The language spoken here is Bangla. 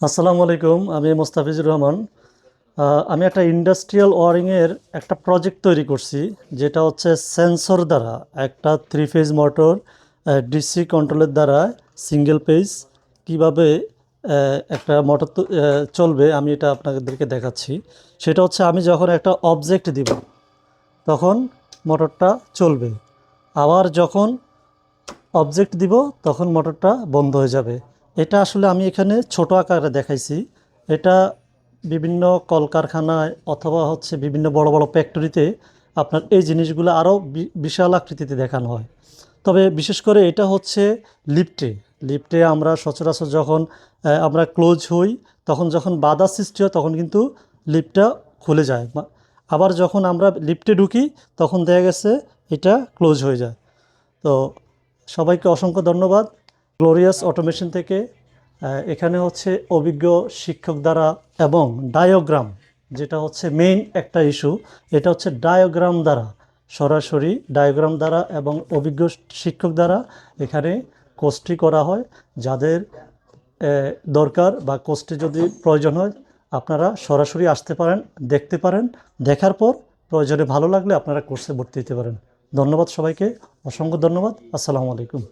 আসসালামু আলাইকুম, আমি মোস্তাফিজুর রহমান। আমি একটা ইন্ডাস্ট্রিয়াল ওয়ারিংয়ের একটা প্রজেক্ট তৈরি করছি, যেটা হচ্ছে সেন্সর দ্বারা একটা থ্রি ফেজ মোটর ডিসি কন্ট্রোলের দ্বারা সিঙ্গেল পেজ কিভাবে একটা মোটর চলবে, আমি এটা আপনাদেরকে দেখাচ্ছি। সেটা হচ্ছে আমি যখন একটা অবজেক্ট দিব তখন মোটরটা চলবে, আবার যখন অবজেক্ট দিব তখন মোটরটা বন্ধ হয়ে যাবে। এটা আসলে আমি এখানে ছোট আকারে দেখাইছি। এটা বিভিন্ন কলকারখানায় অথবা হচ্ছে বিভিন্ন বড় বড় ফ্যাক্টরিতে আপনার এই জিনিসগুলো আরও বিশাল আকৃতিতে দেখানো হয়। তবে বিশেষ করে এটা হচ্ছে লিফটে লিফটে আমরা সচরাচর যখন আমরা ক্লোজ হই, তখন যখন বাধা সৃষ্টি হয় তখন কিন্তু লিফটটা খুলে যায়। আবার যখন আমরা লিফটে ঢুকি তখন দেখা গেছে এটা ক্লোজ হয়ে যায়। তো সবাইকে অসংখ্য ধন্যবাদ গ্লোরিয়াস অটোমেশন থেকে। এখানে হচ্ছে অভিজ্ঞ শিক্ষক দ্বারা এবং ডায়োগ্রাম, যেটা হচ্ছে মেইন একটা ইস্যু, এটা হচ্ছে ডায়োগ্রাম দ্বারা, সরাসরি ডায়োগ্রাম দ্বারা এবং অভিজ্ঞ শিক্ষক দ্বারা এখানে কোর্সটি করা হয়। যাদের দরকার বা কোর্সটি যদি প্রয়োজন হয়, আপনারা সরাসরি আসতে পারেন, দেখতে পারেন। দেখার পর প্রয়োজনে ভালো লাগলে আপনারা কোর্সে ভর্তি হতে পারেন। ধন্যবাদ সবাইকে, অসংখ্য ধন্যবাদ। আসসালামু আলাইকুম।